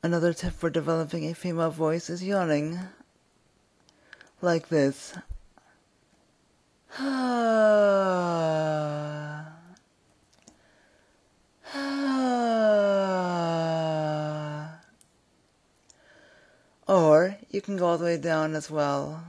Another tip for developing a female voice is yawning. Like this. Or you can go all the way down as well.